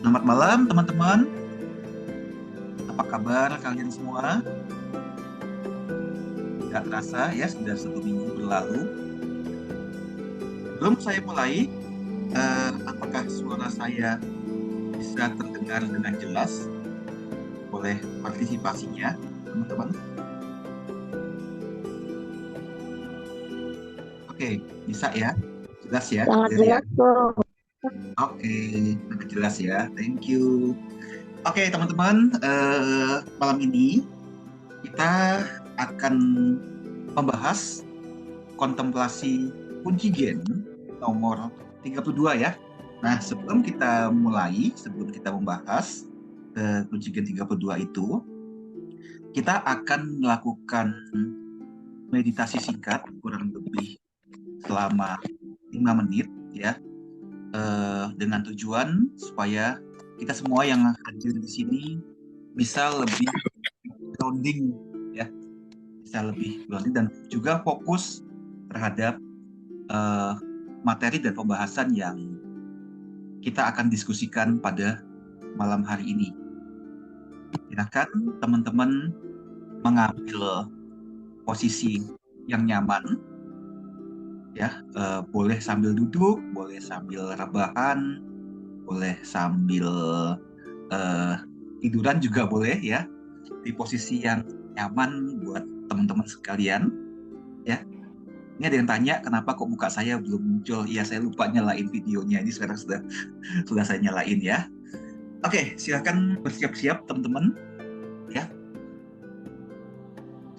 Selamat malam teman-teman. Apa kabar kalian semua? Nggak terasa ya, sudah 1 minggu berlalu. Sebelum saya mulai, apakah suara saya bisa terdengar dengan jelas? Boleh partisipasinya, teman-teman? Oke, bisa ya? Jelas ya? Sangat Clear ya? jelas, Bro. Oke, sangat jelas ya. Thank you. Oke, teman-teman, malam ini kita akan membahas kontemplasi kunci gen nomor 32 ya. Nah, sebelum kita membahas kunci gen 32 itu, kita akan melakukan meditasi singkat kurang lebih selama 5 menit ya, dengan tujuan supaya kita semua yang hadir di sini bisa lebih grounding ya, bisa lebih grounding dan juga fokus terhadap eh, materi dan pembahasan yang kita akan diskusikan pada malam hari ini. Silakan teman-teman mengambil posisi yang nyaman, ya. Boleh sambil duduk, boleh sambil rebahan, boleh sambil eh, tiduran juga boleh ya. Di posisi yang nyaman buat teman-teman sekalian, ya. Ini ada yang tanya, kenapa kok muka saya belum muncul? Iya, saya lupa nyalain videonya. Ini sekarang sudah saya nyalain ya. Oke, silakan bersiap-siap teman-teman. Ya,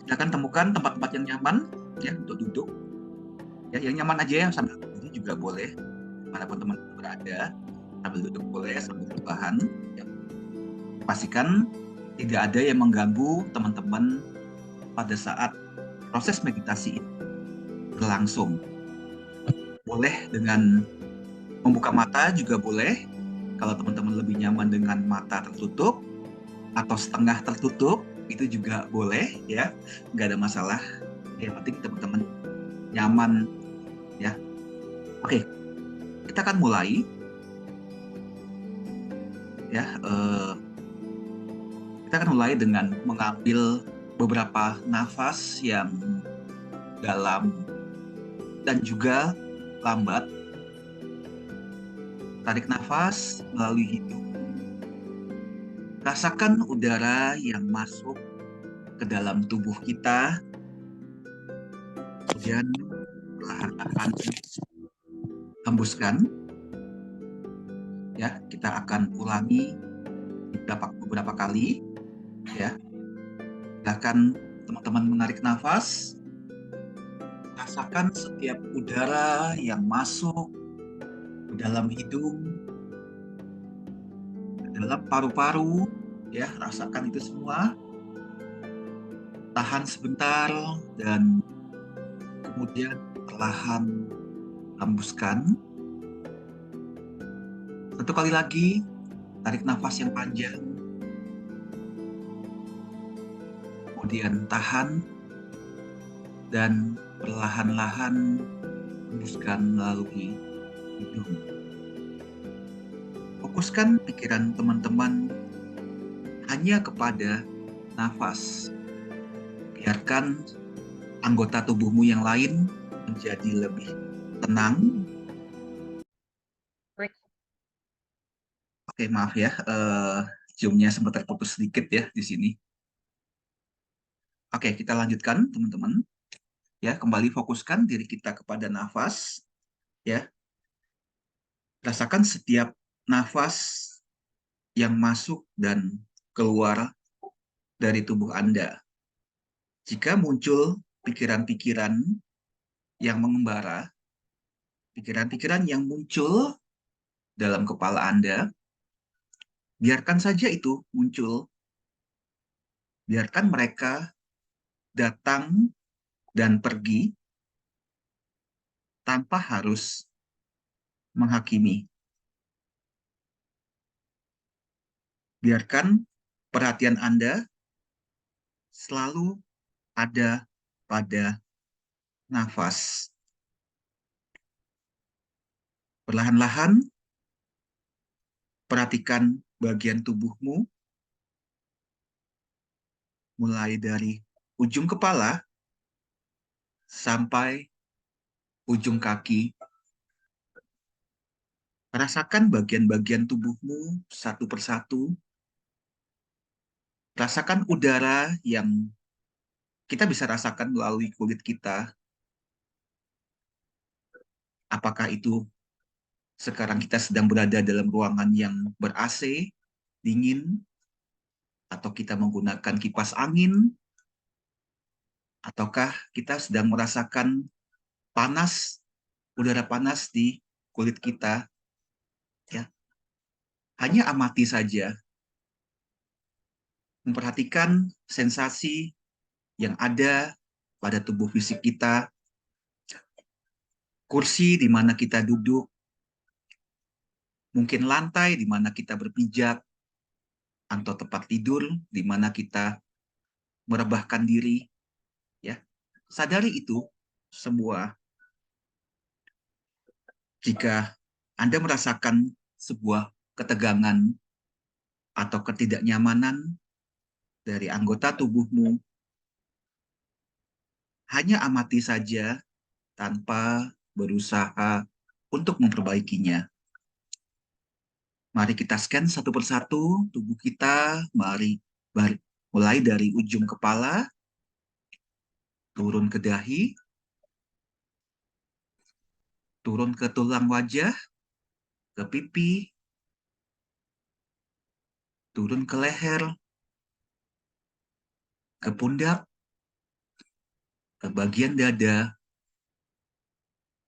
silakan temukan tempat-tempat yang nyaman ya untuk duduk. Ya, yang nyaman aja ya, sambil berdiri juga boleh. Manapun teman berada, sambil duduk boleh, sambil rebahan. Ya. Pastikan tidak ada yang mengganggu teman-teman pada saat proses meditasi ini berlangsung. Boleh dengan membuka mata juga boleh. Kalau teman-teman lebih nyaman dengan mata tertutup atau setengah tertutup, itu juga boleh ya, nggak ada masalah. Yang penting teman-teman nyaman ya. Oke, kita akan mulai ya. Kita akan mulai dengan mengambil beberapa nafas yang dalam dan juga lambat. Tarik nafas melalui hidung. Rasakan udara yang masuk ke dalam tubuh kita. Kemudian perlahan-lahan hembuskan. Ya, kita akan ulangi beberapa kali. Ya, silakan teman-teman menarik nafas. Rasakan setiap udara yang masuk ke dalam hidung, ke dalam paru-paru, ya, rasakan itu semua. Tahan sebentar dan kemudian perlahan hembuskan. Satu kali lagi, tarik nafas yang panjang, kemudian tahan dan perlahan-lahan hembuskan melalui hidung. Fokuskan pikiran teman-teman hanya kepada nafas. Biarkan anggota tubuhmu yang lain menjadi lebih tenang. Oke, maaf ya, zoom-nya sempat terputus sedikit ya di sini. Oke, kita lanjutkan teman-teman. Ya, kembali fokuskan diri kita kepada nafas. Ya, rasakan setiap nafas yang masuk dan keluar dari tubuh Anda. Jika muncul pikiran-pikiran yang mengembara, pikiran-pikiran yang muncul dalam kepala Anda, biarkan saja itu muncul. Biarkan mereka datang dan pergi tanpa harus menghakimi. Biarkan perhatian Anda selalu ada pada nafas. Perlahan-lahan Perhatikan bagian tubuhmu, mulai dari ujung kepala sampai ujung kaki. Rasakan bagian-bagian tubuhmu satu persatu. Rasakan udara yang kita bisa rasakan melalui kulit kita. Apakah itu sekarang kita sedang berada dalam ruangan yang ber-AC, dingin, atau kita menggunakan kipas angin, ataukah kita sedang merasakan panas, udara panas di kulit kita, ya. Hanya amati saja, memperhatikan sensasi yang ada pada tubuh fisik kita, kursi di mana kita duduk, mungkin lantai di mana kita berpijak, atau tempat tidur di mana kita merebahkan diri, ya. Sadari itu semua. Jika Anda merasakan sebuah ketegangan atau ketidaknyamanan dari anggota tubuhmu, hanya amati saja tanpa berusaha untuk memperbaikinya. Mari kita scan satu persatu tubuh kita. Mulai dari ujung kepala, turun ke dahi, turun ke tulang wajah, ke pipi, turun ke leher, ke pundak, ke bagian dada,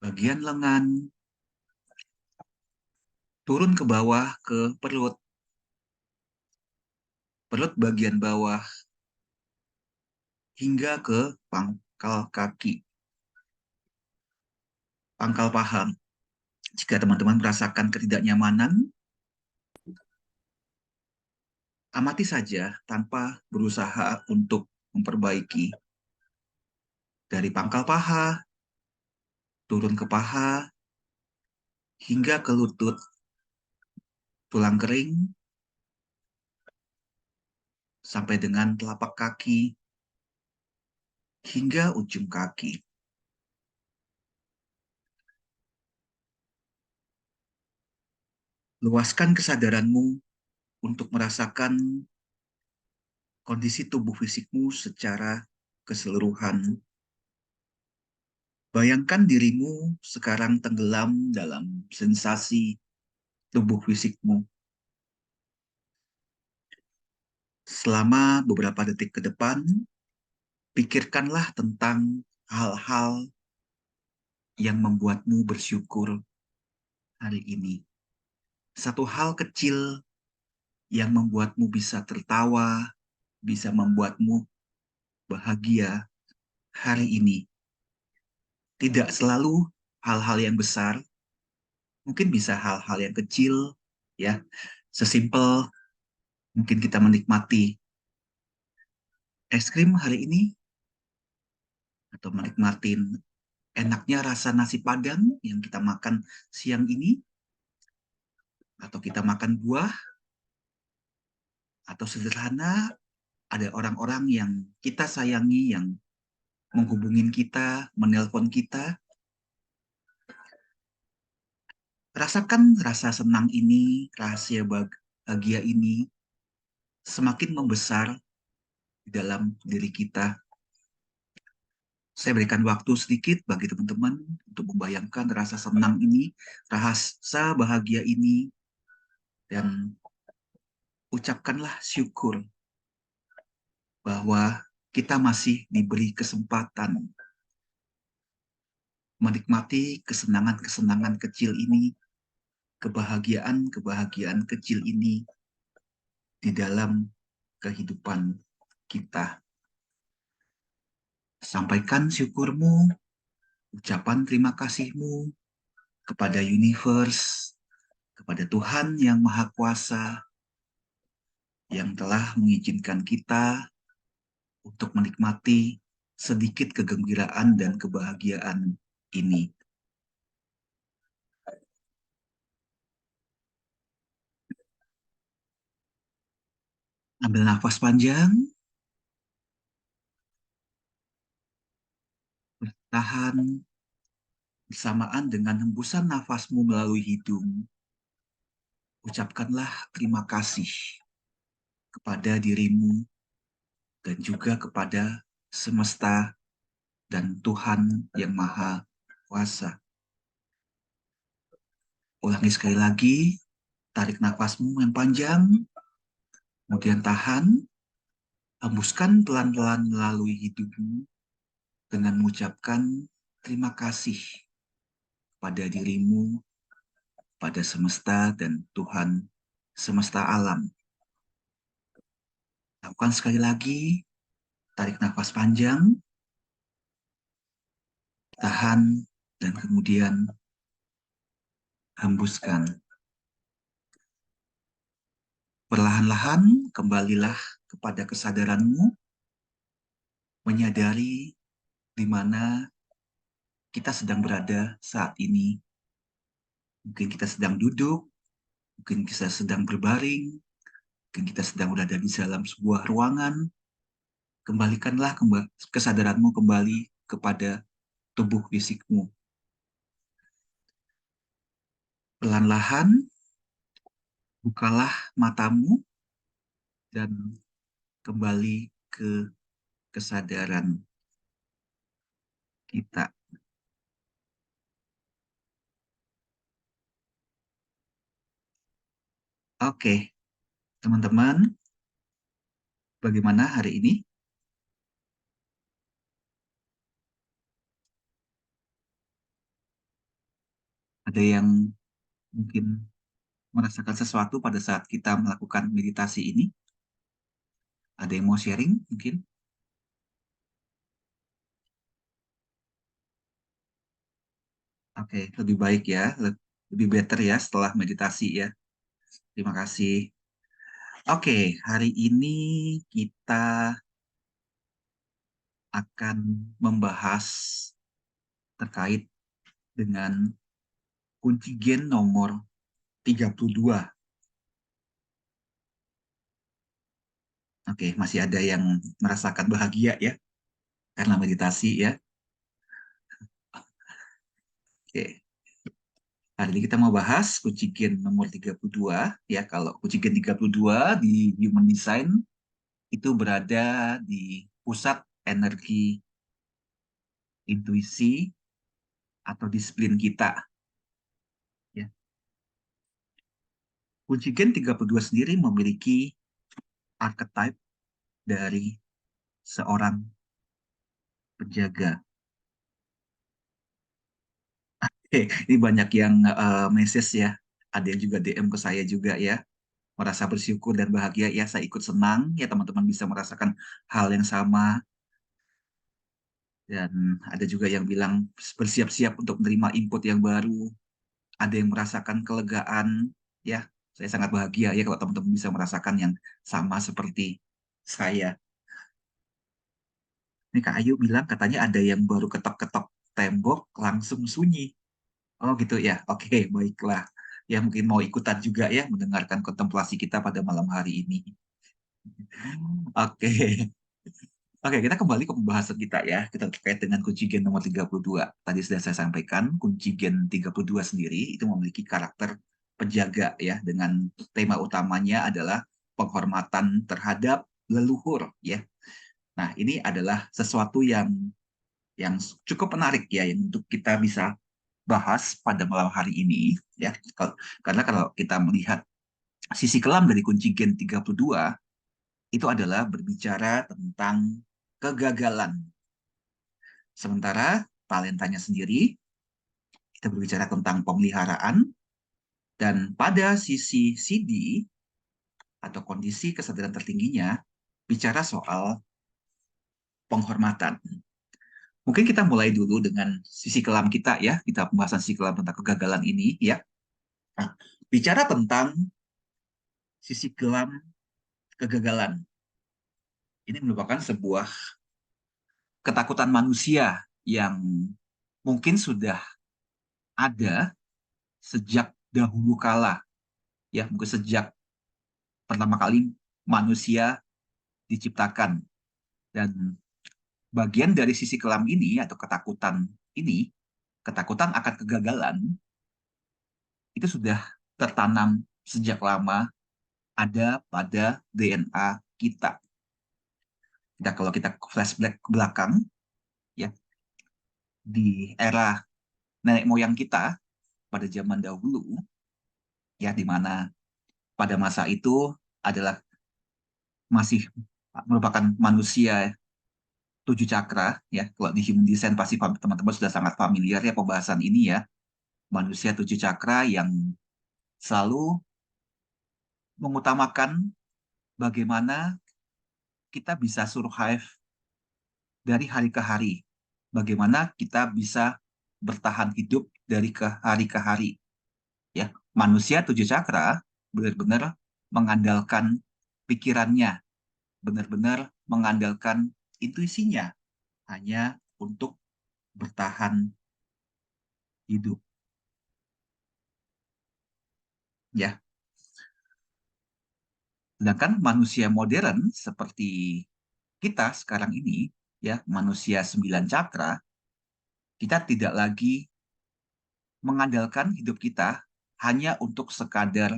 bagian lengan, turun ke bawah ke perut, perut bagian bawah, hingga ke pangkal kaki, pangkal paha. Jika teman-teman merasakan ketidaknyamanan, amati saja tanpa berusaha untuk memperbaiki. Dari pangkal paha, turun ke paha, hingga ke lutut, tulang kering, sampai dengan telapak kaki, hingga ujung kaki. Luaskan kesadaranmu untuk merasakan kondisi tubuh fisikmu secara keseluruhan. Bayangkan dirimu sekarang tenggelam dalam sensasi tubuh fisikmu. Selama beberapa detik ke depan, pikirkanlah tentang hal-hal yang membuatmu bersyukur hari ini. Satu hal kecil yang membuatmu bisa tertawa, bisa membuatmu bahagia hari ini. Tidak selalu hal-hal yang besar, mungkin bisa hal-hal yang kecil, ya. Sesimpel mungkin kita menikmati es krim hari ini, atau menikmati enaknya rasa nasi padang yang kita makan siang ini, atau kita makan buah, atau sederhana ada orang-orang yang kita sayangi yang menghubungin kita, menelpon kita. Rasakan rasa senang ini, rahasia bahagia ini semakin membesar di dalam diri kita. Saya berikan waktu sedikit bagi teman-teman untuk membayangkan rasa senang ini, rasa bahagia ini, dan ucapkanlah syukur bahwa kita masih diberi kesempatan menikmati kesenangan-kesenangan kecil ini, kebahagiaan-kebahagiaan kecil ini di dalam kehidupan kita. Sampaikan syukurmu, ucapan terima kasihmu kepada universe, kepada Tuhan yang Maha Kuasa, yang telah mengizinkan kita untuk menikmati sedikit kegembiraan dan kebahagiaan ini. Ambil nafas panjang, tahan bersamaan dengan hembusan nafasmu melalui hidung. Ucapkanlah terima kasih kepada dirimu dan juga kepada semesta dan Tuhan yang Maha Kuasa. Ulangi sekali lagi, tarik nafasmu yang panjang, kemudian tahan, hembuskan pelan-pelan melalui hidungmu dengan mengucapkan terima kasih pada dirimu, pada semesta dan Tuhan semesta alam. Lakukan sekali lagi, tarik nafas panjang, tahan, dan kemudian hembuskan. Perlahan-lahan kembalilah kepada kesadaranmu, menyadari di mana kita sedang berada saat ini. Mungkin kita sedang duduk, mungkin kita sedang berbaring, mungkin kita sedang berada di dalam sebuah ruangan. Kembalikanlah kesadaranmu kembali kepada tubuh fisikmu. Pelan-lahan bukalah matamu dan kembali ke kesadaran kita. Oke, teman-teman, bagaimana hari ini? Ada yang mungkin merasakan sesuatu pada saat kita melakukan meditasi ini? Ada yang mau sharing mungkin? Oke, lebih baik ya, lebih better ya setelah meditasi ya. Terima kasih. Oke, hari ini kita akan membahas terkait dengan kunci gen nomor 32. Oke, masih ada yang merasakan bahagia ya karena meditasi ya. Oke, hari ini kita mau bahas kunci gen nomor 32 ya. Kalau kunci gen 32 di Human Design itu berada di pusat energi intuisi atau disiplin kita ya. Kunci gen 32 sendiri memiliki archetype dari seorang penjaga. Ini banyak yang message ya. Ada yang juga DM ke saya juga ya. Merasa bersyukur dan bahagia. Ya, saya ikut senang. Ya, teman-teman bisa merasakan hal yang sama. Dan ada juga yang bilang bersiap-siap untuk menerima input yang baru. Ada yang merasakan kelegaan. Ya, saya sangat bahagia ya kalau teman-teman bisa merasakan yang sama seperti saya. Ini Kak Ayu bilang katanya ada yang baru ketok-ketok tembok langsung sunyi. Oh gitu ya. Oke, baiklah. Ya mungkin mau ikutan juga ya mendengarkan kontemplasi kita pada malam hari ini. Oke. Oke, kita kembali ke pembahasan kita ya. Kita terkait dengan kunci gen nomor 32. Tadi sudah saya sampaikan, kunci gen 32 sendiri itu memiliki karakter penjaga ya dengan tema utamanya adalah penghormatan terhadap leluhur ya. Nah, ini adalah sesuatu yang cukup menarik ya yang untuk kita bisa bahas pada malam hari ini ya. Karena kalau kita melihat sisi kelam dari kunci gen 32 itu adalah berbicara tentang kegagalan. Sementara talentanya sendiri kita berbicara tentang pemeliharaan dan pada sisi CD atau kondisi kesadaran tertingginya bicara soal penghormatan. Mungkin kita mulai dulu dengan sisi kelam kita ya, kita pembahasan sisi kelam tentang kegagalan ini ya. Nah, bicara tentang sisi kelam kegagalan. Ini merupakan sebuah ketakutan manusia yang mungkin sudah ada sejak dahulu kala, ya mungkin sejak pertama kali manusia diciptakan. Dan bagian dari sisi kelam ini atau ketakutan ini, ketakutan akan kegagalan, itu sudah tertanam sejak lama ada pada DNA kita. Nah, kalau kita flashback ke belakang, ya di era nenek moyang kita pada zaman dahulu, ya di mana pada masa itu adalah masih merupakan manusia tujuh cakra, ya kalau di human design pasti teman-teman sudah sangat familiar ya pembahasan ini ya, manusia tujuh cakra yang selalu mengutamakan bagaimana kita bisa survive dari hari ke hari, bagaimana kita bisa bertahan hidup dari ke hari. Ya, manusia tujuh cakra benar-benar mengandalkan pikirannya, benar-benar mengandalkan intuisinya hanya untuk bertahan hidup. Ya, sedangkan manusia modern seperti kita sekarang ini, ya manusia sembilan cakra, kita tidak lagi mengandalkan hidup kita hanya untuk sekadar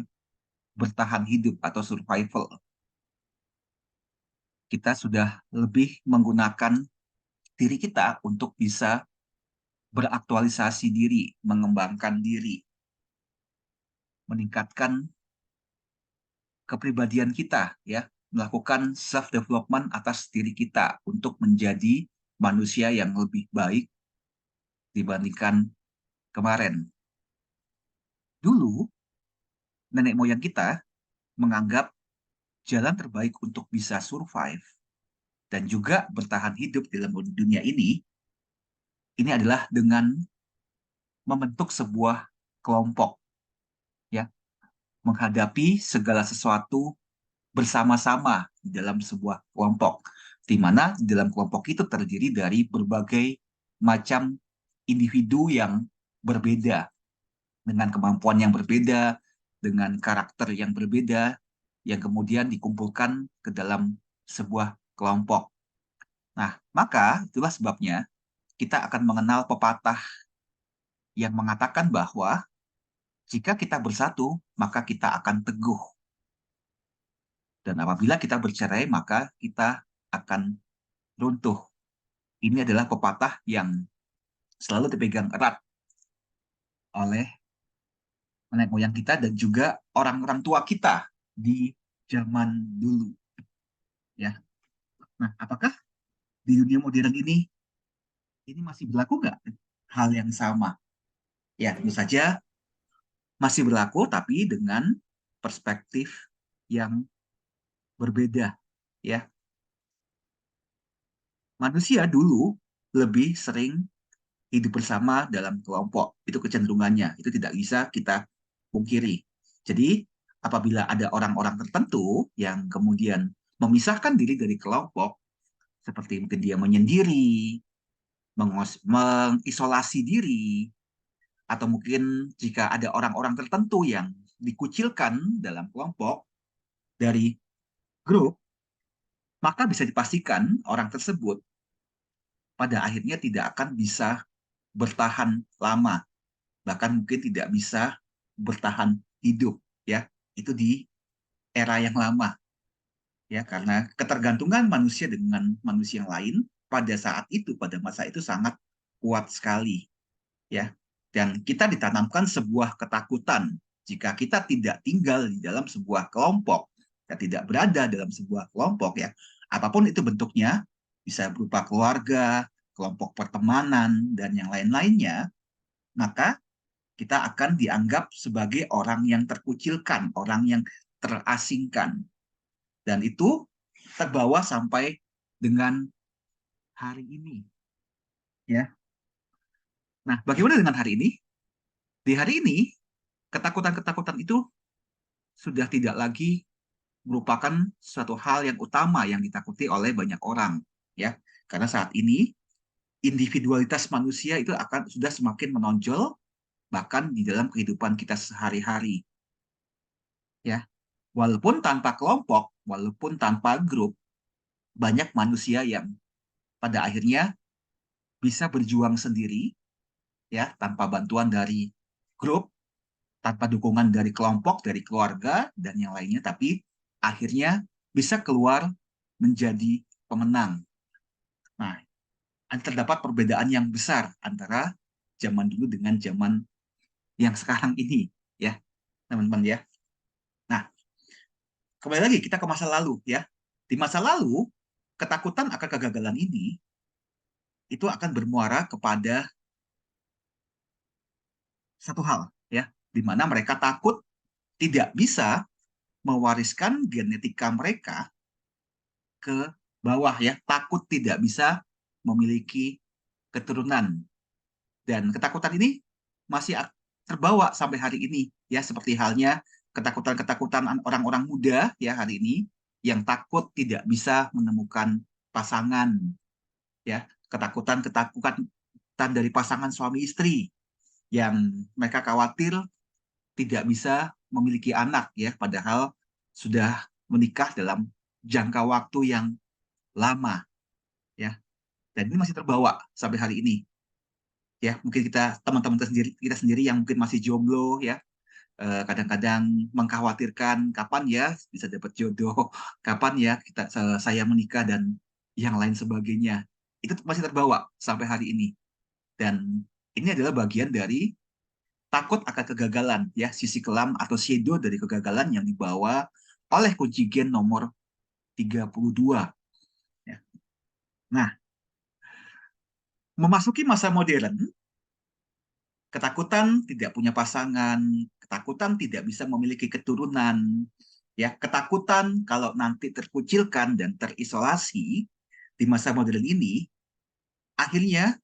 bertahan hidup atau survival. Kita sudah lebih menggunakan diri kita untuk bisa beraktualisasi diri, mengembangkan diri, meningkatkan kepribadian kita, ya, melakukan self development atas diri kita untuk menjadi manusia yang lebih baik dibandingkan kemarin. Dulu nenek moyang kita menganggap jalan terbaik untuk bisa survive dan juga bertahan hidup dalam dunia ini adalah dengan membentuk sebuah kelompok, ya, menghadapi segala sesuatu bersama-sama di dalam sebuah kelompok, di mana di dalam kelompok itu terdiri dari berbagai macam individu yang berbeda, dengan kemampuan yang berbeda, dengan karakter yang berbeda, yang kemudian dikumpulkan ke dalam sebuah kelompok. Nah, maka itulah sebabnya kita akan mengenal pepatah yang mengatakan bahwa jika kita bersatu, maka kita akan teguh. Dan apabila kita bercerai, maka kita akan runtuh. Ini adalah pepatah yang selalu dipegang erat oleh nenek moyang kita dan juga orang-orang tua kita di zaman dulu. Ya, nah apakah di dunia modern ini masih berlaku nggak hal yang sama? Ya, tentu saja masih berlaku, tapi dengan perspektif yang berbeda. Ya, manusia dulu lebih sering hidup bersama dalam kelompok. Itu kecenderungannya. Itu tidak bisa kita pungkiri. Jadi, apabila ada orang-orang tertentu yang kemudian memisahkan diri dari kelompok, seperti mungkin dia menyendiri, mengisolasi diri, atau mungkin jika ada orang-orang tertentu yang dikucilkan dalam kelompok dari grup, maka bisa dipastikan orang tersebut pada akhirnya tidak akan bisa bertahan lama, bahkan mungkin tidak bisa bertahan hidup, ya. Itu di era yang lama, ya, karena ketergantungan manusia dengan manusia yang lain pada saat itu, pada masa itu sangat kuat sekali, ya. Dan kita ditanamkan sebuah ketakutan jika kita tidak tinggal di dalam sebuah kelompok, kita tidak berada dalam sebuah kelompok, ya, apapun itu bentuknya, bisa berupa keluarga, kelompok pertemanan, dan yang lain-lainnya, maka kita akan dianggap sebagai orang yang terkucilkan, orang yang terasingkan. Dan itu terbawa sampai dengan hari ini. Ya. Nah, bagaimana dengan hari ini? Di hari ini, ketakutan-ketakutan itu sudah tidak lagi merupakan suatu hal yang utama yang ditakuti oleh banyak orang. Ya, karena saat ini individualitas manusia itu akan sudah semakin menonjol bahkan di dalam kehidupan kita sehari-hari. Ya, walaupun tanpa kelompok, walaupun tanpa grup, banyak manusia yang pada akhirnya bisa berjuang sendiri, ya, tanpa bantuan dari grup, tanpa dukungan dari kelompok, dari keluarga, dan yang lainnya, tapi akhirnya bisa keluar menjadi pemenang. Nah, terdapat perbedaan yang besar antara zaman dulu dengan zaman yang sekarang ini, ya, teman-teman ya. Nah, kembali lagi kita ke masa lalu, ya. Di masa lalu, ketakutan akan kegagalan ini itu akan bermuara kepada satu hal, ya, di mana mereka takut tidak bisa mewariskan genetika mereka ke bawah, ya, takut tidak bisa memiliki keturunan. Dan ketakutan ini masih terbawa sampai hari ini, ya, seperti halnya ketakutan-ketakutan orang-orang muda, ya, hari ini yang takut tidak bisa menemukan pasangan, ya, ketakutan-ketakutan dari pasangan suami istri yang mereka khawatir tidak bisa memiliki anak, ya, padahal sudah menikah dalam jangka waktu yang lama, ya, dan ini masih terbawa sampai hari ini, ya. Mungkin teman-teman kita sendiri yang mungkin masih jomblo, ya, kadang-kadang mengkhawatirkan kapan ya bisa dapat jodoh, kapan ya saya menikah dan yang lain sebagainya. Itu masih terbawa sampai hari ini. Dan ini adalah bagian dari takut akan kegagalan, ya, sisi kelam atau shadow dari kegagalan yang dibawa oleh kunci gen nomor 32. Ya. Nah, memasuki masa modern, ketakutan tidak punya pasangan, ketakutan tidak bisa memiliki keturunan, ya, ketakutan kalau nanti terkucilkan dan terisolasi di masa modern ini, akhirnya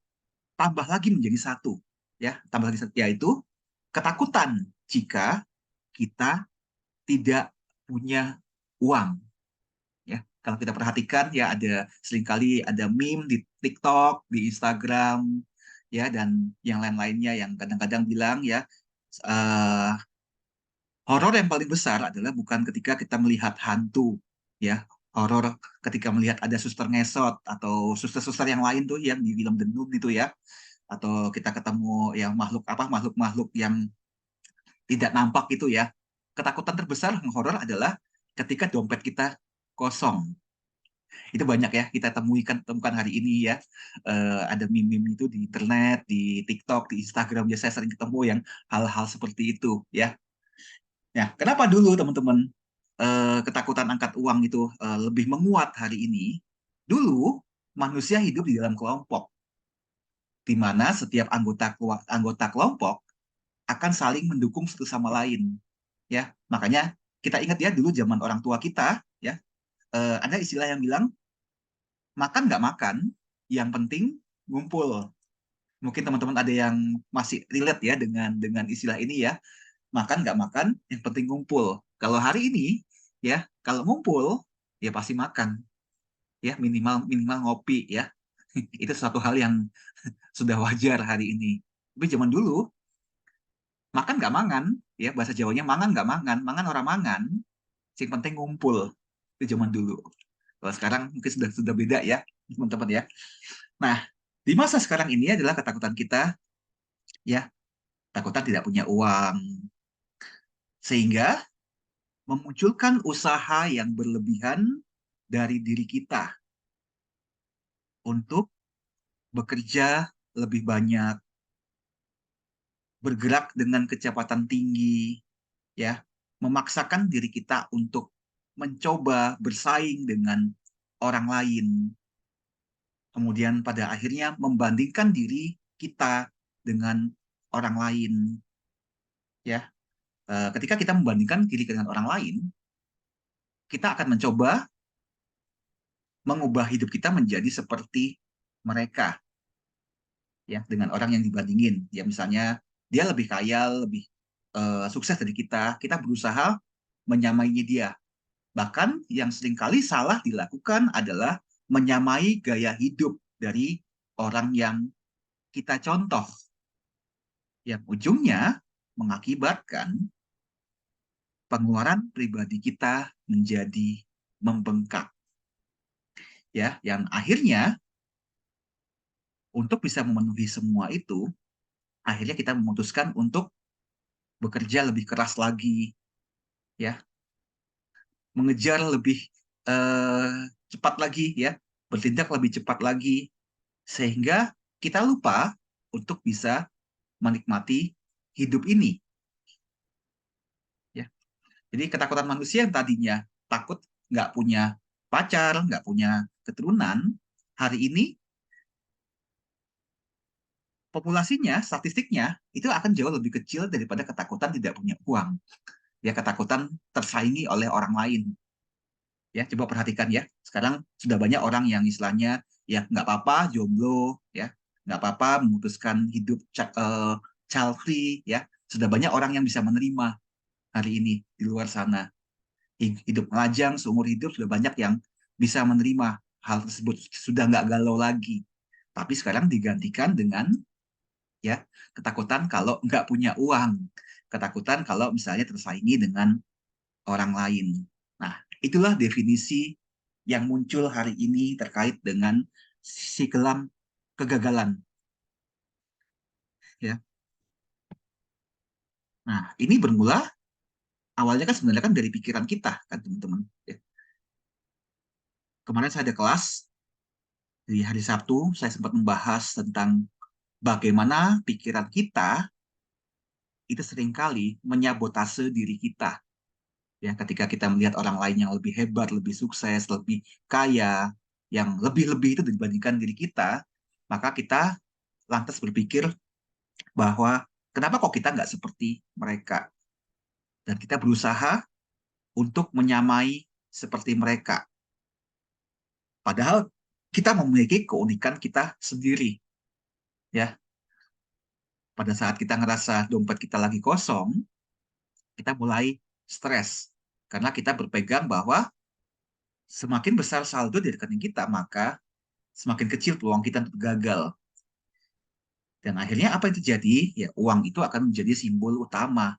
tambah lagi menjadi satu, ya, tambah lagi satu, yaitu ketakutan jika kita tidak punya uang, ya. Kalau kita perhatikan, ya, seringkali ada meme di TikTok, di Instagram, ya, dan yang lain-lainnya yang kadang-kadang bilang, ya, uh, horor yang paling besar adalah bukan ketika kita melihat hantu, ya. Horor ketika melihat ada suster ngesot atau suster-suster yang lain tuh yang di film The Nun itu, ya. Atau kita ketemu yang makhluk-makhluk yang tidak nampak itu, ya. Ketakutan terbesar yang horor adalah ketika dompet kita kosong. Itu banyak, ya, kita temukan hari ini, ya. Ada meme-meme itu di internet, di TikTok, di Instagram, ya, saya sering ketemu yang hal-hal seperti itu, ya. Ya, kenapa dulu teman-teman ketakutan angkat uang itu lebih menguat hari ini? Dulu manusia hidup di dalam kelompok, di mana setiap anggota kelompok akan saling mendukung satu sama lain. Ya, makanya kita ingat, ya, dulu zaman orang tua kita, ya, ada istilah yang bilang makan nggak makan, yang penting ngumpul. Mungkin teman-teman ada yang masih relate, ya, dengan istilah ini, ya. Makan nggak makan, yang penting ngumpul. Kalau hari ini, ya, kalau ngumpul, ya pasti makan, ya, minimal minimal ngopi, ya. Itu suatu hal yang sudah wajar hari ini. Tapi zaman dulu, makan nggak mangan, ya, bahasa Jawanya mangan nggak mangan, mangan orang mangan, yang penting ngumpul. Itu zaman dulu. Kalau sekarang mungkin sudah beda, ya, teman-teman, ya. Nah, di masa sekarang ini adalah ketakutan kita, ya, ketakutan tidak punya uang, sehingga memunculkan usaha yang berlebihan dari diri kita untuk bekerja lebih banyak, bergerak dengan kecepatan tinggi, ya, memaksakan diri kita untuk mencoba bersaing dengan orang lain, kemudian pada akhirnya membandingkan diri kita dengan orang lain, ya. Ketika kita membandingkan diri dengan orang lain, kita akan mencoba mengubah hidup kita menjadi seperti mereka, ya, dengan orang yang dibandingin, ya, misalnya dia lebih kaya, lebih sukses dari kita berusaha menyamainya dia. Bahkan yang seringkali salah dilakukan adalah menyamai gaya hidup dari orang yang kita contoh, yang ujungnya mengakibatkan pengeluaran pribadi kita menjadi membengkak. Ya, yang akhirnya untuk bisa memenuhi semua itu, akhirnya kita memutuskan untuk bekerja lebih keras lagi, ya, mengejar lebih cepat lagi, ya, bertindak lebih cepat lagi, sehingga kita lupa untuk bisa menikmati hidup ini. Ya. Jadi ketakutan manusia yang tadinya takut nggak punya pacar, nggak punya keturunan, hari ini populasinya, statistiknya, itu akan jauh lebih kecil daripada ketakutan tidak punya uang. Ya, ketakutan tersaingi oleh orang lain. Ya, coba perhatikan ya. Sekarang sudah banyak orang yang istilahnya ya nggak apa-apa jomblo, ya nggak apa-apa memutuskan hidup child free, ya. Sudah banyak orang yang bisa menerima hari ini di luar sana. Hidup melajang seumur hidup sudah banyak yang bisa menerima hal tersebut, sudah nggak galau lagi. Tapi sekarang digantikan dengan ya ketakutan kalau nggak punya uang, ketakutan kalau misalnya tersaingi dengan orang lain. Nah, itulah definisi yang muncul hari ini terkait dengan sisi kelam kegagalan. Ya, nah ini bermula awalnya kan sebenarnya kan dari pikiran kita kan teman-teman. Ya. Kemarin saya ada kelas di hari Sabtu, saya sempat membahas tentang bagaimana pikiran kita itu seringkali menyabotase diri kita. Ya, ketika kita melihat orang lain yang lebih hebat, lebih sukses, lebih kaya, yang lebih-lebih itu dibandingkan diri kita, maka kita lantas berpikir bahwa kenapa kok kita nggak seperti mereka? Dan kita berusaha untuk menyamai seperti mereka. Padahal kita memiliki keunikan kita sendiri. Ya, pada saat kita ngerasa dompet kita lagi kosong, kita mulai stres karena kita berpegang bahwa semakin besar saldo di rekening kita, maka semakin kecil peluang kita untuk gagal. Dan akhirnya apa yang terjadi? Ya, uang itu akan menjadi simbol utama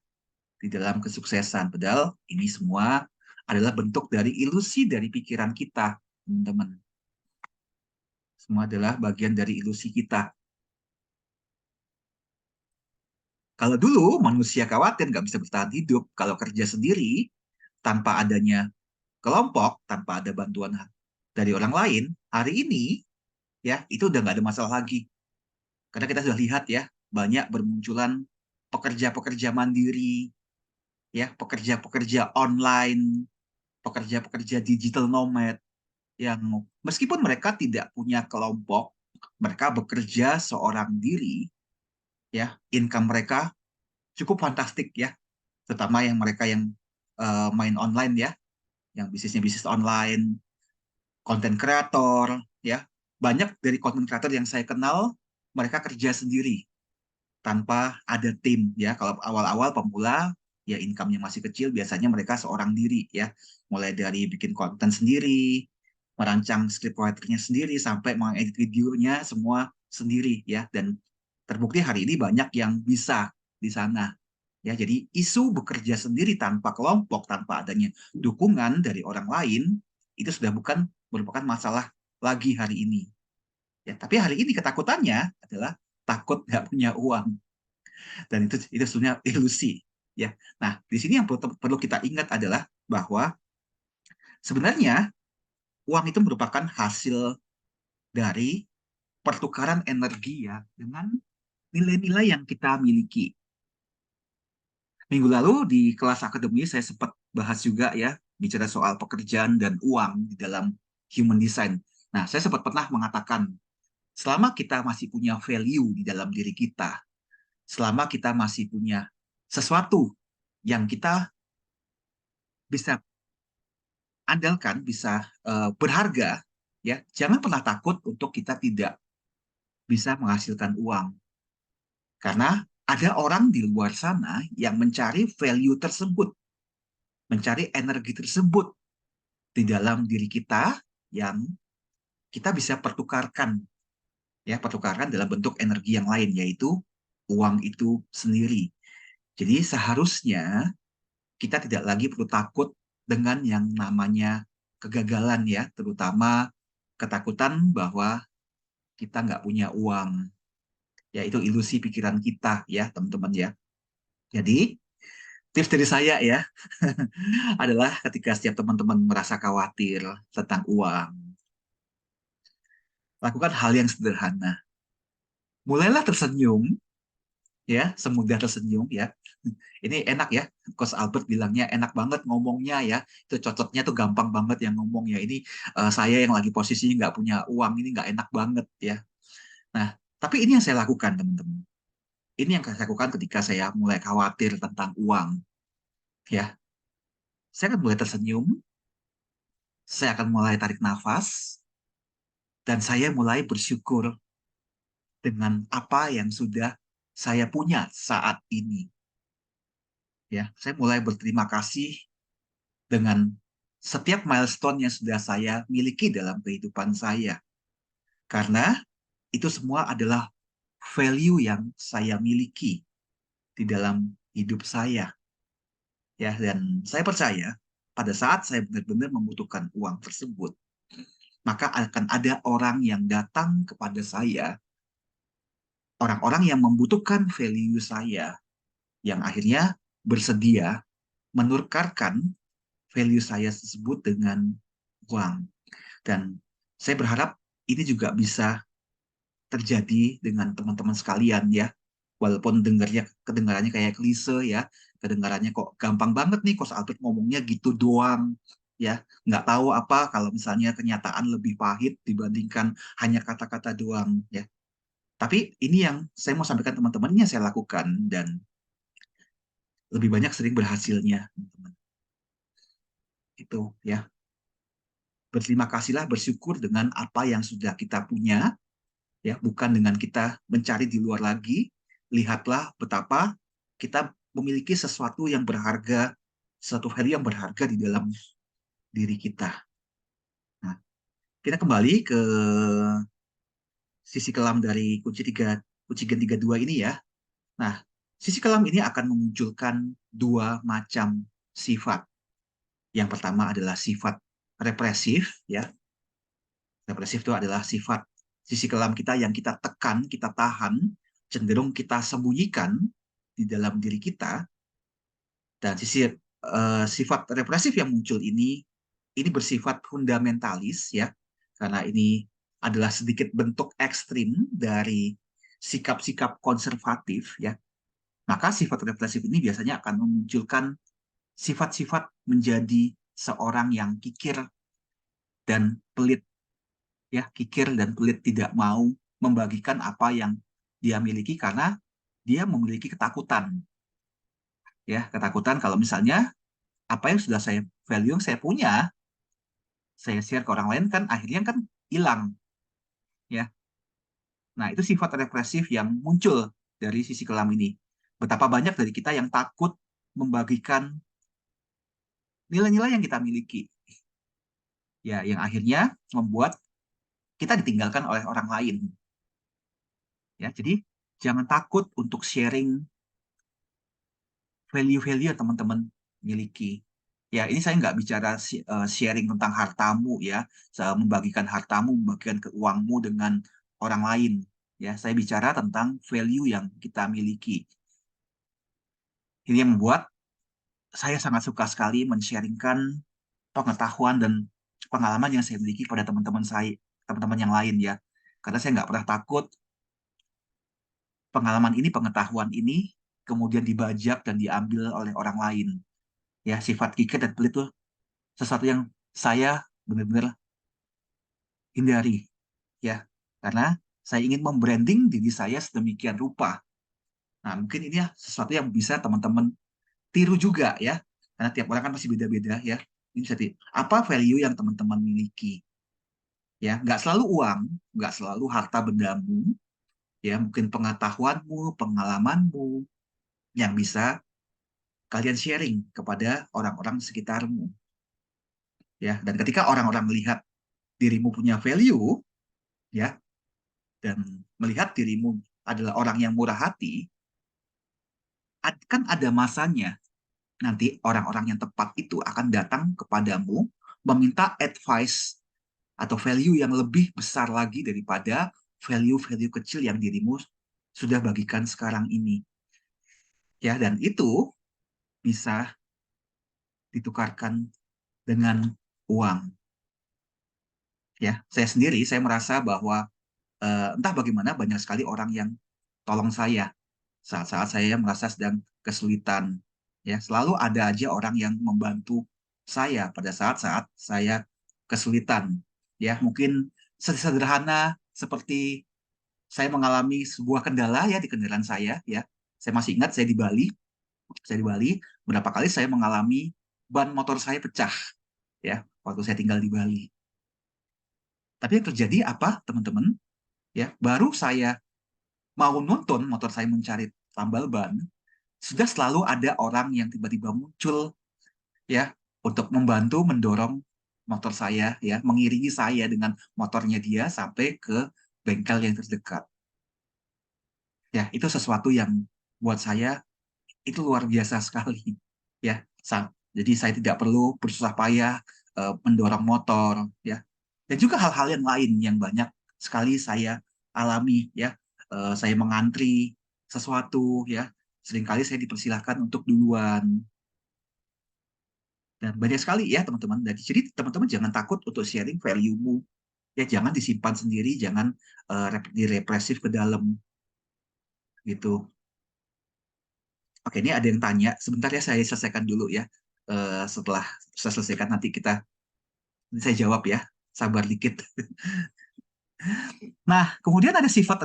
di dalam kesuksesan. Padahal ini semua adalah bentuk dari ilusi dari pikiran kita, teman-teman. Semua adalah bagian dari ilusi kita. Kalau dulu manusia khawatir nggak bisa bertahan hidup kalau kerja sendiri, tanpa adanya kelompok, tanpa ada bantuan dari orang lain, hari ini ya itu udah nggak ada masalah lagi. Karena kita sudah lihat ya, banyak bermunculan pekerja-pekerja mandiri, ya pekerja-pekerja online, pekerja-pekerja digital nomad yang meskipun mereka tidak punya kelompok, mereka bekerja seorang diri, ya income mereka cukup fantastik ya, terutama yang mereka yang main online ya, yang bisnisnya bisnis online, konten kreator, ya banyak dari konten kreator yang saya kenal mereka kerja sendiri tanpa ada tim ya. Kalau awal-awal pemula ya income-nya masih kecil, biasanya mereka seorang diri ya. Mulai dari bikin konten sendiri, merancang script writer-nya sendiri sampai mengedit videonya semua sendiri ya. Dan terbukti hari ini banyak yang bisa di sana. Ya, jadi isu bekerja sendiri tanpa kelompok, tanpa adanya dukungan dari orang lain itu sudah bukan merupakan masalah lagi hari ini. Ya, tapi hari ini ketakutannya adalah takut nggak punya uang, dan itu sebenarnya ilusi ya. Nah, di sini yang perlu kita ingat adalah bahwa sebenarnya uang itu merupakan hasil dari pertukaran energi ya dengan nilai-nilai yang kita miliki. Minggu lalu di kelas akademi saya sempat bahas juga ya bicara soal pekerjaan dan uang di dalam human design. Nah, saya sempat pernah mengatakan selama kita masih punya value di dalam diri kita, selama kita masih punya sesuatu yang kita bisa andalkan, bisa berharga, ya jangan pernah takut untuk kita tidak bisa menghasilkan uang. Karena ada orang di luar sana yang mencari value tersebut, mencari energi tersebut di dalam diri kita yang kita bisa pertukarkan, ya pertukarkan dalam bentuk energi yang lain, yaitu uang itu sendiri. Jadi seharusnya kita tidak lagi perlu takut dengan yang namanya kegagalan ya, terutama ketakutan bahwa kita nggak punya uang. Ya, itu ilusi pikiran kita ya, teman-teman ya. Jadi, tips dari saya ya, adalah ketika setiap teman-teman merasa khawatir tentang uang, lakukan hal yang sederhana. Mulailah tersenyum, ya, semudah tersenyum ya. Ini enak ya, Coach Albert bilangnya enak banget ngomongnya ya. Itu cocoknya tuh gampang banget yang ngomong ya. Ini saya yang lagi posisinya nggak punya uang, ini nggak enak banget ya. Nah, tapi ini yang saya lakukan, teman-teman. Ini yang saya lakukan ketika saya mulai khawatir tentang uang. Ya, saya akan mulai tersenyum, saya akan mulai tarik nafas, dan saya mulai bersyukur dengan apa yang sudah saya punya saat ini. Ya, saya mulai berterima kasih dengan setiap milestone yang sudah saya miliki dalam kehidupan saya. Karena itu semua adalah value yang saya miliki di dalam hidup saya. Ya, dan saya percaya pada saat saya benar-benar membutuhkan uang tersebut, maka akan ada orang yang datang kepada saya, orang-orang yang membutuhkan value saya, yang akhirnya bersedia menukarkan value saya tersebut dengan uang. Dan saya berharap ini juga bisa terjadi dengan teman-teman sekalian ya. Walaupun kedengarannya kayak klise ya, kedengarannya kok gampang banget nih Coach Albert ngomongnya gitu doang ya. Nggak tahu apa kalau misalnya kenyataan lebih pahit dibandingkan hanya kata-kata doang ya. Tapi ini yang saya mau sampaikan teman-teman, ini yang saya lakukan dan lebih banyak sering berhasilnya, teman-teman. Itu ya. Berterima kasihlah, bersyukur dengan apa yang sudah kita punya, ya, bukan dengan kita mencari di luar lagi. Lihatlah betapa kita memiliki sesuatu yang berharga, suatu value yang berharga di dalam diri kita. Nah, kita kembali ke sisi kelam dari kunci gen 32 ini ya. Nah, sisi kelam ini akan memunculkan dua macam sifat. Yang pertama adalah sifat represif, ya. Represif itu adalah sifat sisi kelam kita yang kita tekan, kita tahan, cenderung kita sembunyikan di dalam diri kita. Dan sifat represif yang muncul ini bersifat fundamentalis ya, karena ini adalah sedikit bentuk ekstrim dari sikap-sikap konservatif ya. Maka sifat represif ini biasanya akan memunculkan sifat-sifat menjadi seorang yang kikir dan pelit ya, kikir dan pelit, tidak mau membagikan apa yang dia miliki karena dia memiliki ketakutan ya, ketakutan kalau misalnya apa yang sudah saya value, yang saya punya, saya share ke orang lain kan akhirnya kan hilang ya. Nah, itu sifat represif yang muncul dari sisi kelam ini. Betapa banyak dari kita yang takut membagikan nilai-nilai yang kita miliki ya, yang akhirnya membuat kita ditinggalkan oleh orang lain ya. Jadi jangan takut untuk sharing value-value yang teman-teman miliki. Ya, ini saya nggak bicara sharing tentang hartamu ya, membagikan hartamu, membagikan keuangmu dengan orang lain. Ya, saya bicara tentang value yang kita miliki. Ini yang membuat saya sangat suka sekali men-sharingkan pengetahuan dan pengalaman yang saya miliki pada teman-teman saya, teman-teman yang lain ya. Karena saya nggak pernah takut pengalaman ini, pengetahuan ini kemudian dibajak dan diambil oleh orang lain. Ya, sifat kikir dan pelit itu sesuatu yang saya benar-benar hindari ya, karena saya ingin membranding diri saya sedemikian rupa. Nah, mungkin ini ya sesuatu yang bisa teman-teman tiru juga ya, karena tiap orang kan masih beda-beda ya. Ini bisa apa value yang teman-teman miliki ya, nggak selalu uang, nggak selalu harta bendamu ya, mungkin pengetahuanmu, pengalamanmu yang bisa kalian sharing kepada orang-orang sekitarmu ya. Dan ketika orang-orang melihat dirimu punya value ya, dan melihat dirimu adalah orang yang murah hati, kan ada masanya nanti orang-orang yang tepat itu akan datang kepadamu meminta advice atau value yang lebih besar lagi daripada value-value kecil yang dirimu sudah bagikan sekarang ini. Ya, dan itu bisa ditukarkan dengan uang. Ya, saya merasa bahwa entah bagaimana banyak sekali orang yang tolong saya saat-saat saya merasa sedang kesulitan. Ya, selalu ada aja orang yang membantu saya pada saat-saat saya kesulitan. Ya, mungkin sederhana seperti saya mengalami sebuah kendala ya di kendaraan saya ya. Saya masih ingat saya di Bali berapa kali saya mengalami ban motor saya pecah ya waktu saya tinggal di Bali. Tapi yang terjadi apa, teman-teman? Ya, baru saya mau nonton motor saya mencari tambal ban, sudah selalu ada orang yang tiba-tiba muncul ya untuk membantu mendorong motor saya ya, mengiringi saya dengan motornya dia sampai ke bengkel yang terdekat. Ya, itu sesuatu yang buat saya itu luar biasa sekali ya. Jadi saya tidak perlu bersusah payah mendorong motor ya. Dan juga hal-hal yang lain yang banyak sekali saya alami ya. Saya mengantri sesuatu ya. Seringkali saya dipersilahkan untuk duluan. Dan banyak sekali ya teman-teman. Jadi teman-teman jangan takut untuk sharing value-mu. Ya jangan disimpan sendiri, jangan direpresif ke dalam gitu. Oke, ini ada yang tanya. Sebentar ya, saya selesaikan dulu ya. Setelah saya selesaikan nanti saya jawab ya. Sabar dikit. Nah, kemudian ada sifat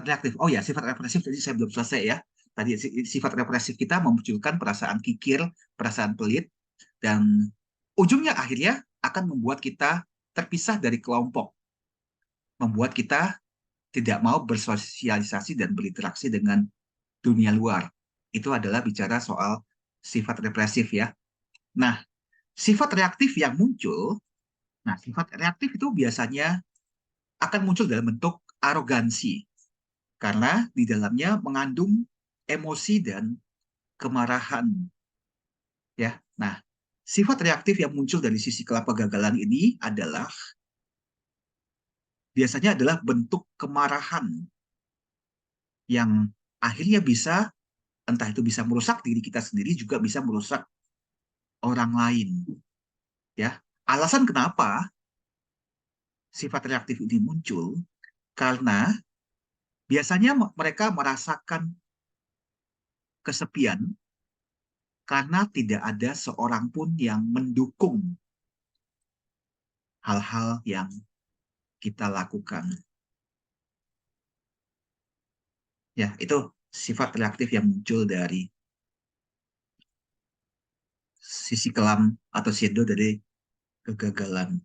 reaktif. Oh ya, sifat represif tadi saya belum selesai ya. Tadi sifat represif kita memunculkan perasaan kikir, perasaan pelit, dan ujungnya akhirnya akan membuat kita terpisah dari kelompok, membuat kita tidak mau bersosialisasi dan berinteraksi dengan dunia luar. Itu adalah bicara soal sifat represif ya. Nah, sifat reaktif yang muncul, sifat reaktif itu biasanya akan muncul dalam bentuk arogansi karena di dalamnya mengandung emosi dan kemarahan ya. Nah, sifat reaktif yang muncul dari sisi kelapa gagalan ini biasanya adalah bentuk kemarahan yang akhirnya bisa entah itu bisa merusak diri kita sendiri juga bisa merusak orang lain ya. Alasan kenapa sifat reaktif ini muncul karena biasanya mereka merasakan kesepian karena tidak ada seorang pun yang mendukung hal-hal yang kita lakukan. Ya, itu sifat reaktif yang muncul dari sisi kelam atau shadow dari kegagalan.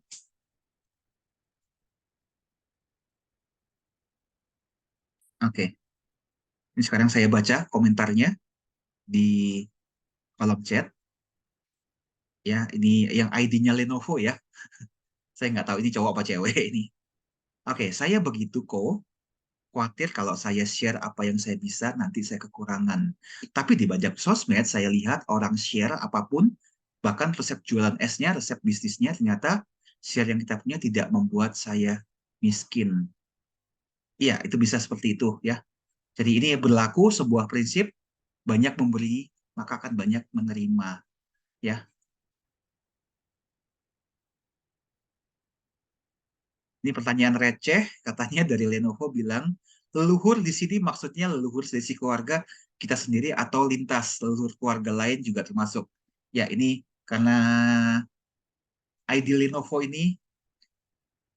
Oke, ini sekarang saya baca komentarnya di kolom chat. Ya, ini yang ID-nya Lenovo ya. Saya nggak tahu ini cowok apa cewek ini. Oke, saya begitu kok. Khawatir kalau saya share apa yang saya bisa, nanti saya kekurangan. Tapi di banyak sosmed, saya lihat orang share apapun, bahkan resep jualan esnya, resep bisnisnya, ternyata share yang kita punya tidak membuat saya miskin. Iya, itu bisa seperti itu ya. Jadi ini berlaku sebuah prinsip, banyak memberi, maka akan banyak menerima. Ya, ini pertanyaan receh, katanya dari Lenovo bilang, leluhur di sini maksudnya leluhur dari si keluarga kita sendiri atau lintas leluhur keluarga lain juga termasuk. Ya, ini karena ID Lenovo ini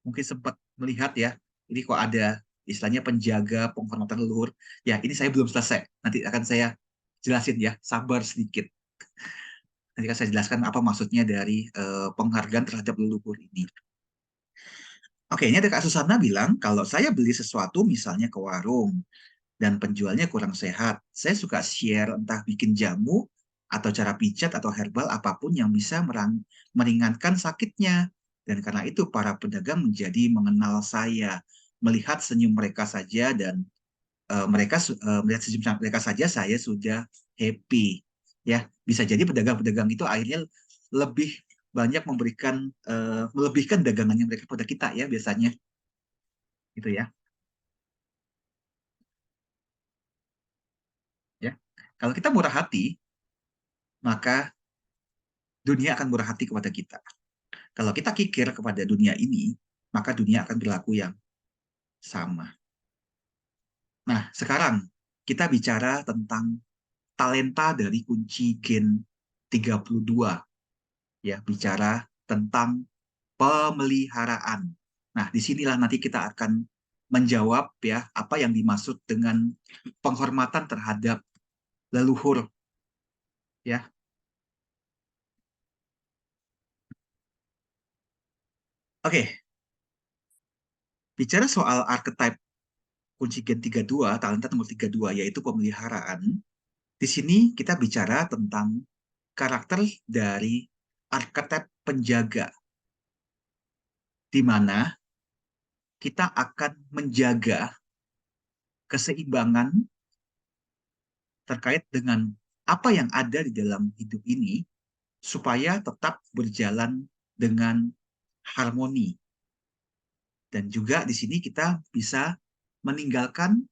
mungkin sempat melihat ya, ini kok ada istilahnya penjaga penghormatan leluhur. Ya, ini saya belum selesai. Nanti akan saya jelasin ya, sabar sedikit. Nanti akan saya jelaskan apa maksudnya dari penghargaan terhadap leluhur ini. Oke, ini ada Kak Susana bilang, kalau saya beli sesuatu misalnya ke warung, dan penjualnya kurang sehat. Saya suka share entah bikin jamu atau cara pijat atau herbal apapun yang bisa meringankan sakitnya. Dan karena itu para pedagang menjadi mengenal saya, melihat senyum mereka saja dan melihat senyum mereka saja saya sudah happy. Ya, bisa jadi pedagang-pedagang itu akhirnya lebih banyak melebihkan dagangannya mereka pada kita ya biasanya, gitu ya. Ya, kalau kita murah hati, maka dunia akan murah hati kepada kita. Kalau kita kikir kepada dunia ini, maka dunia akan berlaku yang sama. Nah, sekarang kita bicara tentang talenta dari kunci gen 32, ya, bicara tentang pemeliharaan. Nah, disinilah nanti kita akan menjawab ya apa yang dimaksud dengan penghormatan terhadap leluhur ya. Oke, bicara soal archetype kunci gen 32, talenta nomor 32 yaitu pemeliharaan. Di sini kita bicara tentang karakter dari archetype penjaga, di mana kita akan menjaga keseimbangan terkait dengan apa yang ada di dalam hidup ini supaya tetap berjalan dengan harmoni. Dan juga di sini kita bisa meninggalkan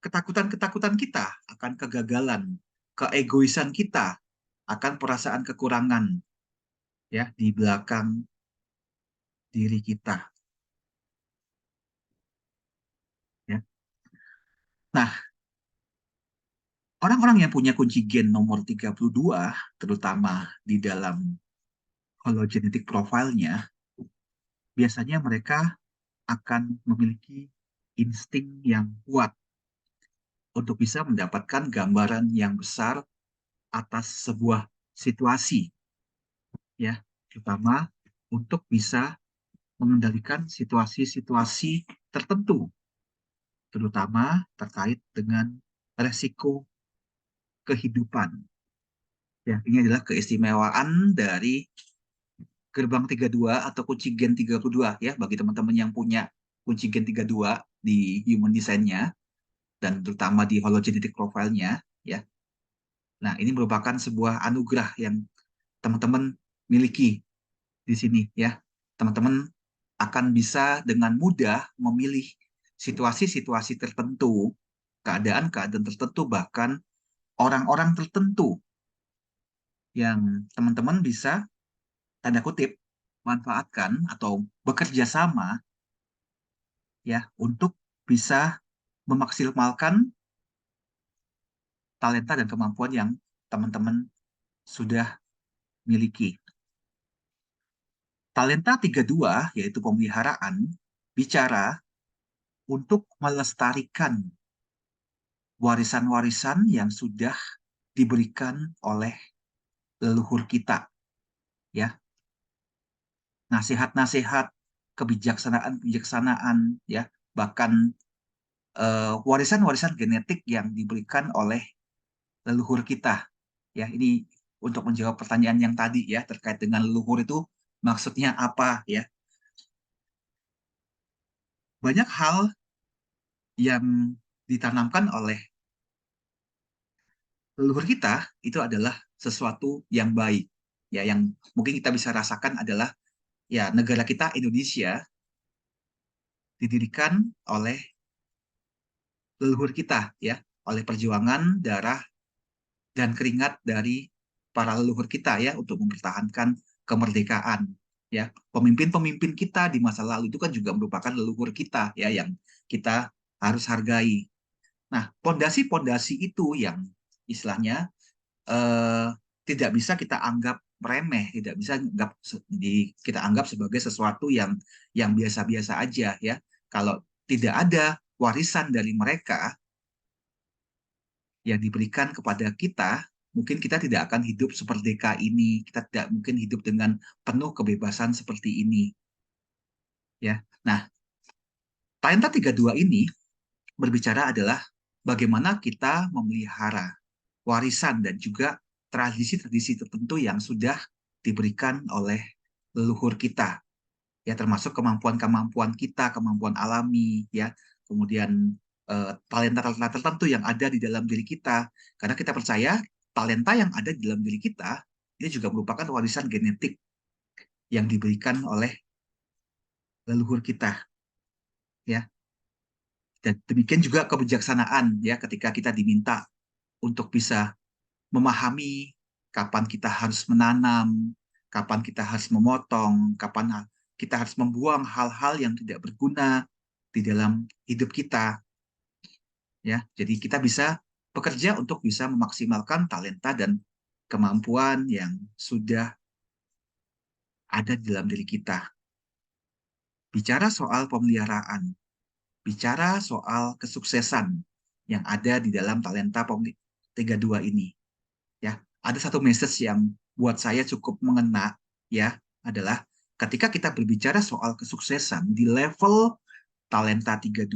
ketakutan-ketakutan kita akan kegagalan, keegoisan kita akan perasaan kekurangan ya di belakang diri kita ya. Nah, orang-orang yang punya kunci gen nomor 32 terutama di dalam hologenetic profile-nya, biasanya mereka akan memiliki insting yang kuat untuk bisa mendapatkan gambaran yang besar atas sebuah situasi ya, terutama untuk bisa mengendalikan situasi-situasi tertentu, terutama terkait dengan resiko kehidupan. Ya, ini adalah keistimewaan dari gerbang 32 atau kunci gen 32 ya bagi teman-teman yang punya kunci gen 32 di human design-nya dan terutama di hologenetic profile-nya ya. Nah, ini merupakan sebuah anugerah yang teman-teman miliki di sini ya. Teman-teman akan bisa dengan mudah memilih situasi-situasi tertentu, keadaan-keadaan tertentu, bahkan orang-orang tertentu yang teman-teman bisa tanda kutip manfaatkan atau bekerja sama ya untuk bisa memaksimalkan talenta dan kemampuan yang teman-teman sudah miliki. Talenta 32 yaitu pemeliharaan bicara untuk melestarikan warisan-warisan yang sudah diberikan oleh leluhur kita ya, nasihat-nasihat, kebijaksanaan-kebijaksanaan ya, bahkan warisan-warisan genetik yang diberikan oleh leluhur kita ya. Ini untuk menjawab pertanyaan yang tadi ya terkait dengan leluhur itu maksudnya apa ya. Banyak hal yang ditanamkan oleh leluhur kita itu adalah sesuatu yang baik ya, yang mungkin kita bisa rasakan adalah ya negara kita Indonesia didirikan oleh leluhur kita ya, oleh perjuangan darah dan keringat dari para leluhur kita ya untuk mempertahankan kemerdekaan ya. Pemimpin-pemimpin kita di masa lalu itu kan juga merupakan leluhur kita ya yang kita harus hargai. Nah, pondasi-pondasi itu yang istilahnya eh, tidak bisa kita anggap remeh, tidak bisa kita anggap sebagai sesuatu yang biasa-biasa aja ya. Kalau tidak ada warisan dari mereka yang diberikan kepada kita, mungkin kita tidak akan hidup seperdeka ini. Kita tidak mungkin hidup dengan penuh kebebasan seperti ini. Ya, nah, talenta 32 ini berbicara adalah bagaimana kita memelihara warisan dan juga tradisi-tradisi tertentu yang sudah diberikan oleh leluhur kita. Ya, termasuk kemampuan-kemampuan kita, kemampuan alami, ya, kemudian talenta-talenta tertentu yang ada di dalam diri kita. Karena kita percaya talenta yang ada di dalam diri kita, ini juga merupakan warisan genetik yang diberikan oleh leluhur kita, ya. Dan demikian juga kebijaksanaan, ya, ketika kita diminta untuk bisa memahami kapan kita harus menanam, kapan kita harus memotong, kapan kita harus membuang hal-hal yang tidak berguna di dalam hidup kita, ya. Jadi kita bisa bekerja untuk bisa memaksimalkan talenta dan kemampuan yang sudah ada di dalam diri kita. Bicara soal pemeliharaan, bicara soal kesuksesan yang ada di dalam talenta 32 ini, ya. Ada satu message yang buat saya cukup mengena, ya, adalah ketika kita berbicara soal kesuksesan di level talenta 32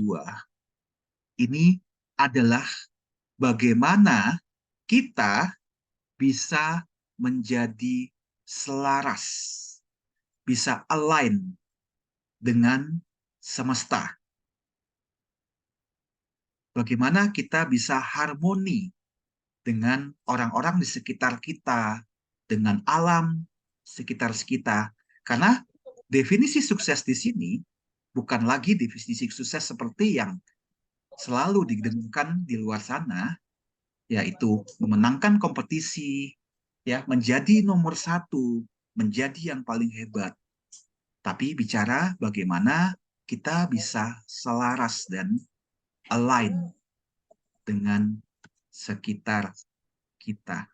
ini adalah bagaimana kita bisa menjadi selaras, bisa align dengan semesta. Bagaimana kita bisa harmoni dengan orang-orang di sekitar kita, dengan alam sekitar kita. Karena definisi sukses di sini bukan lagi definisi sukses seperti yang selalu didengungkan di luar sana, yaitu memenangkan kompetisi, ya, menjadi nomor satu, menjadi yang paling hebat. Tapi bicara bagaimana kita bisa selaras dan align dengan sekitar kita.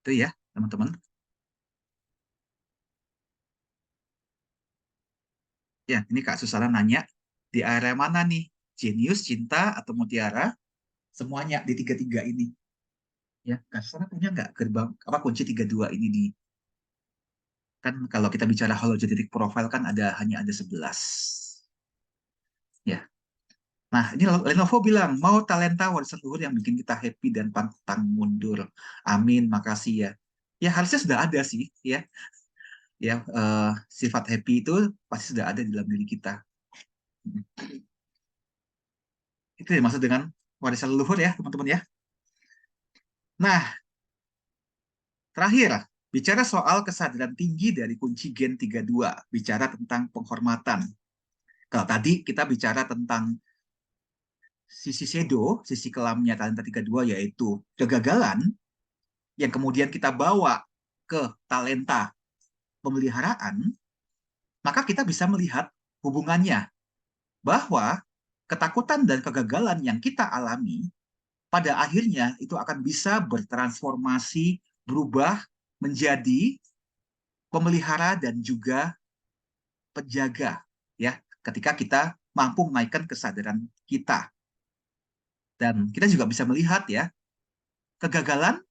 Itu ya, teman-teman. Ya, ini Kak Susana nanya, di area mana nih? Jenius, cinta, atau mutiara? Semuanya di tiga-tiga ini. Ya, Kak Susana punya nggak gerbang, apa kunci 32 ini di, kan kalau kita bicara hologenetic profile kan hanya ada 11. Ya. Nah, ini Lenovo bilang, mau talenta warisan luhur yang bikin kita happy dan pantang mundur. Amin, makasih ya. Ya, harusnya sudah ada sih, ya. Ya, sifat happy itu pasti sudah ada di dalam diri kita. Itu yang maksud dengan warisan leluhur ya, teman-teman ya. Nah, terakhir, bicara soal kesadaran tinggi dari kunci gen 32, bicara tentang penghormatan. Kalau tadi kita bicara tentang sisi shadow, sisi kelamnya talenta 32, yaitu kegagalan yang kemudian kita bawa ke talenta pemeliharaan, maka kita bisa melihat hubungannya bahwa ketakutan dan kegagalan yang kita alami pada akhirnya itu akan bisa bertransformasi, berubah menjadi pemelihara dan juga penjaga, ya, ketika kita mampu menaikkan kesadaran kita. Dan kita juga bisa melihat ya, kegagalan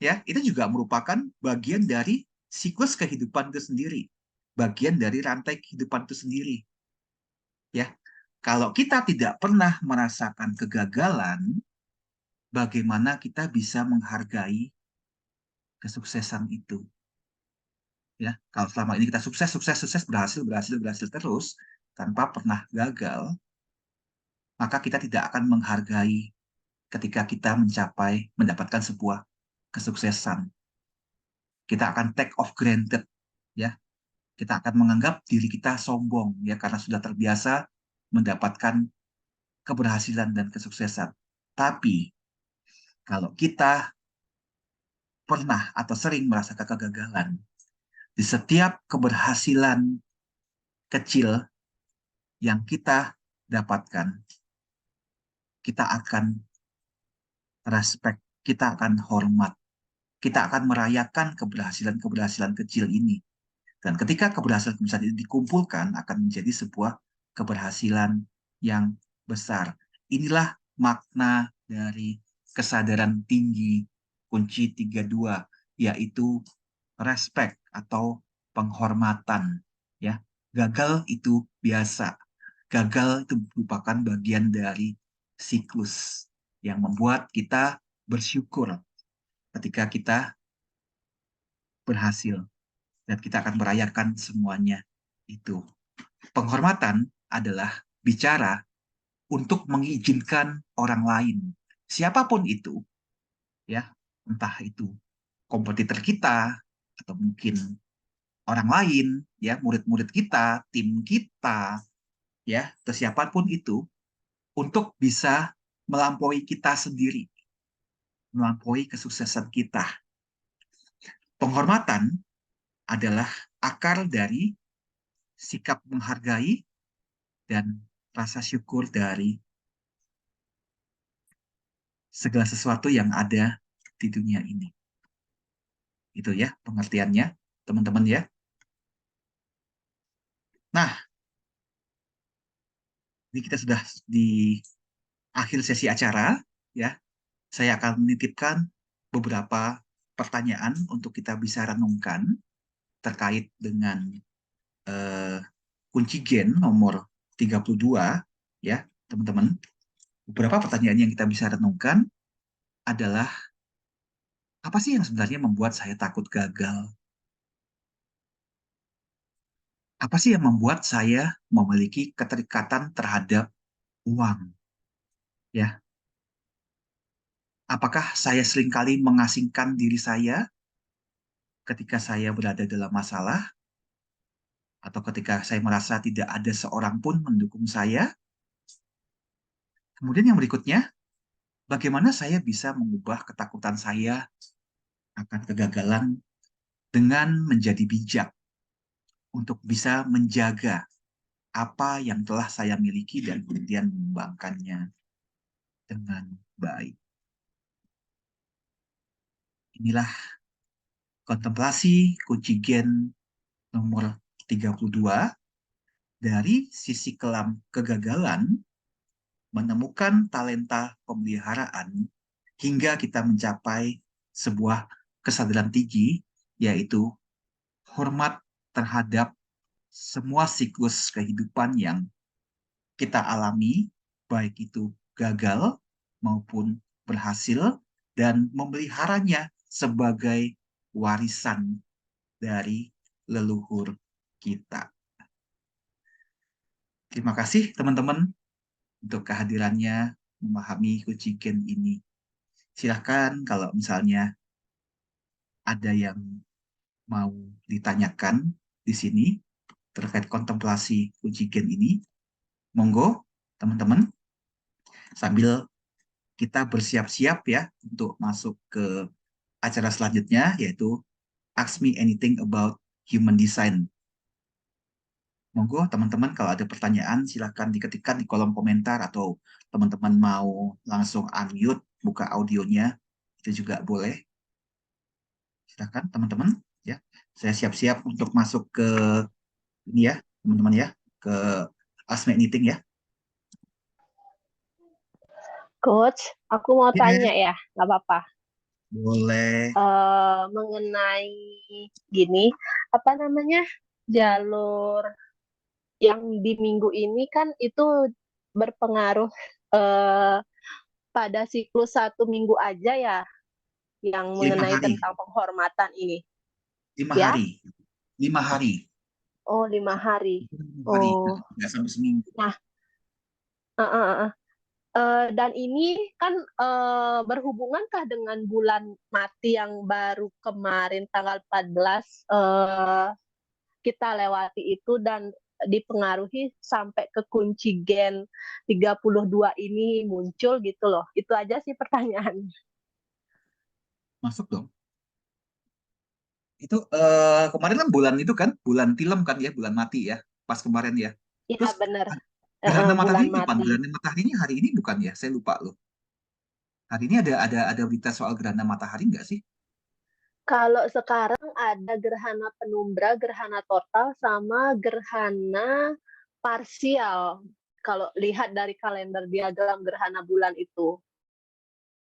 ya itu juga merupakan bagian dari siklus kehidupan itu sendiri, bagian dari rantai kehidupan itu sendiri, ya. Kalau kita tidak pernah merasakan kegagalan, bagaimana kita bisa menghargai kesuksesan itu? Ya, kalau selama ini kita sukses, sukses, sukses, berhasil, berhasil, berhasil terus tanpa pernah gagal, maka kita tidak akan menghargai ketika kita mendapatkan sebuah kesuksesan. Kita akan take of granted, ya. Kita akan menganggap diri kita sombong, ya, karena sudah terbiasa mendapatkan keberhasilan dan kesuksesan. Tapi kalau kita pernah atau sering merasakan kegagalan di setiap keberhasilan kecil yang kita dapatkan, kita akan respect, kita akan hormat, kita akan merayakan keberhasilan-keberhasilan kecil ini. Dan ketika keberhasilan-keberhasilan ini dikumpulkan, akan menjadi sebuah keberhasilan yang besar. Inilah makna dari kesadaran tinggi kunci 32, yaitu respect atau penghormatan. Ya, gagal itu biasa. Gagal itu merupakan bagian dari siklus yang membuat kita bersyukur ketika kita berhasil, dan kita akan merayakan semuanya itu. Penghormatan adalah bicara untuk mengizinkan orang lain, siapapun itu, ya, entah itu kompetitor kita atau mungkin orang lain, ya, murid-murid kita, tim kita, ya, atau siapapun itu, untuk bisa melampaui kita sendiri, melampaui kesuksesan kita. Penghormatan adalah akar dari sikap menghargai dan rasa syukur dari segala sesuatu yang ada di dunia ini. Itu ya pengertiannya, teman-teman ya. Nah, ini kita sudah di akhir sesi acara, ya. Saya akan menitipkan beberapa pertanyaan untuk kita bisa renungkan terkait dengan eh, kunci gen nomor 32, ya, teman-teman. Beberapa pertanyaan yang kita bisa renungkan adalah, apa sih yang sebenarnya membuat saya takut gagal? Apa sih yang membuat saya memiliki keterikatan terhadap uang? Ya, apakah saya seringkali mengasingkan diri saya ketika saya berada dalam masalah, atau ketika saya merasa tidak ada seorang pun mendukung saya? Kemudian yang berikutnya, bagaimana saya bisa mengubah ketakutan saya akan kegagalan dengan menjadi bijak untuk bisa menjaga apa yang telah saya miliki dan kemudian mengembangkannya dengan baik. Inilah kontemplasi kunci gen nomor 32 dari sisi kelam kegagalan, menemukan talenta pemeliharaan hingga kita mencapai sebuah kesadaran tinggi, yaitu hormat terhadap semua siklus kehidupan yang kita alami, baik itu gagal maupun berhasil, dan memeliharanya sebagai warisan dari leluhur kita. Terima kasih teman-teman untuk kehadirannya memahami kunci gen ini. Silahkan kalau misalnya ada yang mau ditanyakan di sini terkait kontemplasi kunci gen ini, monggo teman-teman, sambil kita bersiap-siap ya untuk masuk ke acara selanjutnya, yaitu Ask Me Anything About Human Design. Monggo teman-teman kalau ada pertanyaan silahkan diketikkan di kolom komentar, atau teman-teman mau langsung unmute, buka audionya, itu juga boleh. Silahkan teman-teman ya. Saya siap-siap untuk masuk ke ini ya, teman-teman ya, ke Ask Me Anything ya. Coach, aku mau Ya, tanya ya, nggak apa-apa. boleh. Mengenai gini, apa namanya, jalur yang di minggu ini kan itu berpengaruh eh, pada siklus 1 minggu aja ya, yang 5 mengenai hari. tentang penghormatan ini, 5 ya? hari. 5 hari. Oh, 5 hari. 5 hari. Oh, Nggak sampai seminggu. nah, eh, eh, eh. Dan ini kan berhubungankah dengan bulan mati yang baru kemarin tanggal 14 kita lewati itu, dan dipengaruhi sampai ke kunci gen 32 ini muncul gitu loh. Itu aja sih pertanyaannya. Masuk dong. Itu kemarin kan bulan itu kan, bulan film kan ya, bulan mati ya, pas kemarin ya. Iya Terus benar. gerhana Bulan matahari kapan? mati. Gerhana mataharinya hari ini bukan ya? Saya lupa loh. Hari ini ada berita soal gerhana matahari nggak sih? Kalau sekarang ada gerhana penumbra, gerhana total, sama gerhana parsial. Kalau lihat dari kalender diagram gerhana bulan itu.